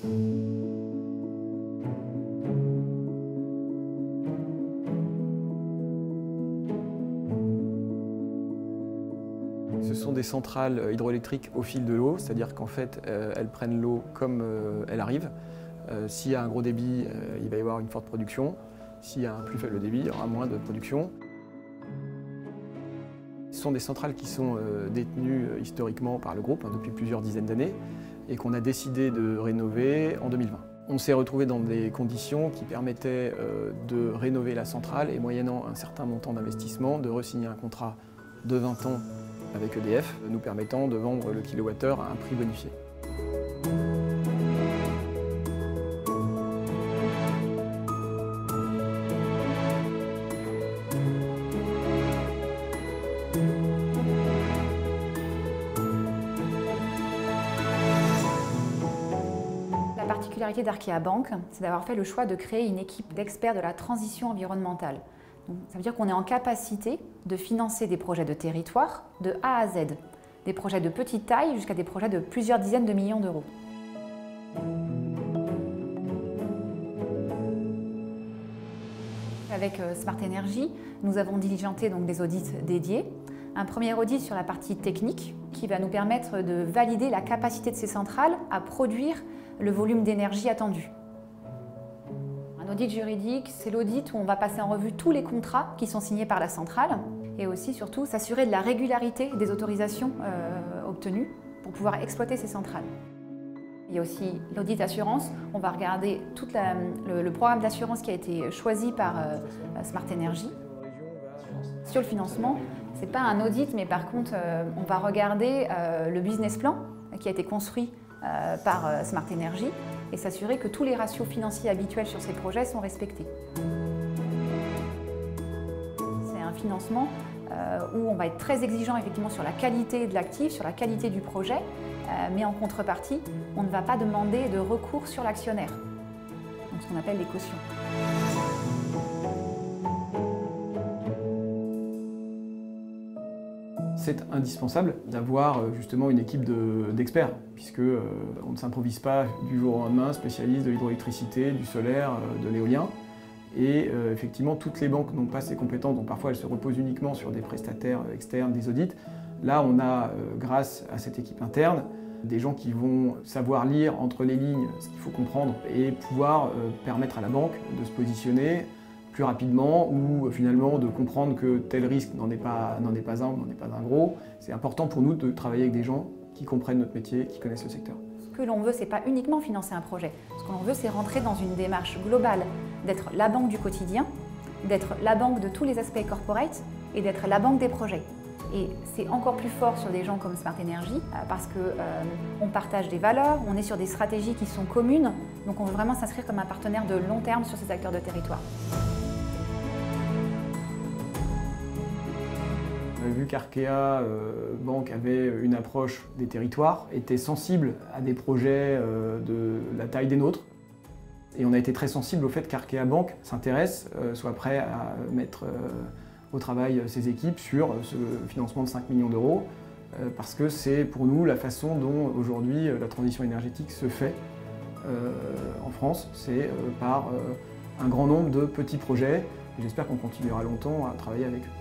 Ce sont des centrales hydroélectriques au fil de l'eau, c'est-à-dire qu'en fait, elles prennent l'eau comme elle arrive. S'il y a un gros débit, il va y avoir une forte production. S'il y a un plus faible débit, il y aura moins de production. Ce sont des centrales qui sont détenues historiquement par le groupe depuis plusieurs dizaines d'années et qu'on a décidé de rénover en 2020. On s'est retrouvé dans des conditions qui permettaient de rénover la centrale et moyennant un certain montant d'investissement, de re-signer un contrat de 20 ans avec EDF, nous permettant de vendre le kilowattheure à un prix bonifié. La particularité d'Arkea Bank, c'est d'avoir fait le choix de créer une équipe d'experts de la transition environnementale. Donc, ça veut dire qu'on est en capacité de financer des projets de territoire de A à Z, des projets de petite taille jusqu'à des projets de plusieurs dizaines de millions d'euros. Avec Smart Energy, nous avons diligenté donc des audits dédiés. Un premier audit sur la partie technique qui va nous permettre de valider la capacité de ces centrales à produire le volume d'énergie attendu. Un audit juridique, c'est l'audit où on va passer en revue tous les contrats qui sont signés par la centrale et aussi surtout s'assurer de la régularité des autorisations obtenues pour pouvoir exploiter ces centrales. Il y a aussi l'audit assurance. On va regarder tout le programme d'assurance qui a été choisi par Smart Energy. Sur le financement, ce n'est pas un audit, mais par contre, on va regarder le business plan qui a été construit par Smart Energy et s'assurer que tous les ratios financiers habituels sur ces projets sont respectés. C'est un financement où on va être très exigeant effectivement sur la qualité de l'actif, sur la qualité du projet, mais en contrepartie, on ne va pas demander de recours sur l'actionnaire, donc ce qu'on appelle les cautions. C'est indispensable d'avoir justement une équipe d'experts, puisque on ne s'improvise pas du jour au lendemain spécialiste de l'hydroélectricité, du solaire, de l'éolien. Et effectivement, toutes les banques n'ont pas ces compétences, donc parfois elles se reposent uniquement sur des prestataires externes, des audits. Là, on a, grâce à cette équipe interne, des gens qui vont savoir lire entre les lignes ce qu'il faut comprendre et pouvoir permettre à la banque de se positionner plus rapidement ou finalement de comprendre que tel risque n'en est pas un, n'en est pas un gros. C'est important pour nous de travailler avec des gens qui comprennent notre métier, qui connaissent le secteur. Ce que l'on veut, ce n'est pas uniquement financer un projet. Ce que l'on veut, c'est rentrer dans une démarche globale, d'être la banque du quotidien, d'être la banque de tous les aspects corporate et d'être la banque des projets. Et c'est encore plus fort sur des gens comme Smart Energy parce qu'on partage des valeurs, on est sur des stratégies qui sont communes, donc on veut vraiment s'inscrire comme un partenaire de long terme sur ces acteurs de territoire. On a vu qu'Arkea Bank avait une approche des territoires, était sensible à des projets de la taille des nôtres. Et on a été très sensible au fait qu'Arkea Bank s'intéresse, soit prêt à mettre au travail ses équipes sur ce financement de 5 millions d'euros, parce que c'est pour nous la façon dont aujourd'hui la transition énergétique se fait en France. C'est par un grand nombre de petits projets, et j'espère qu'on continuera longtemps à travailler avec eux.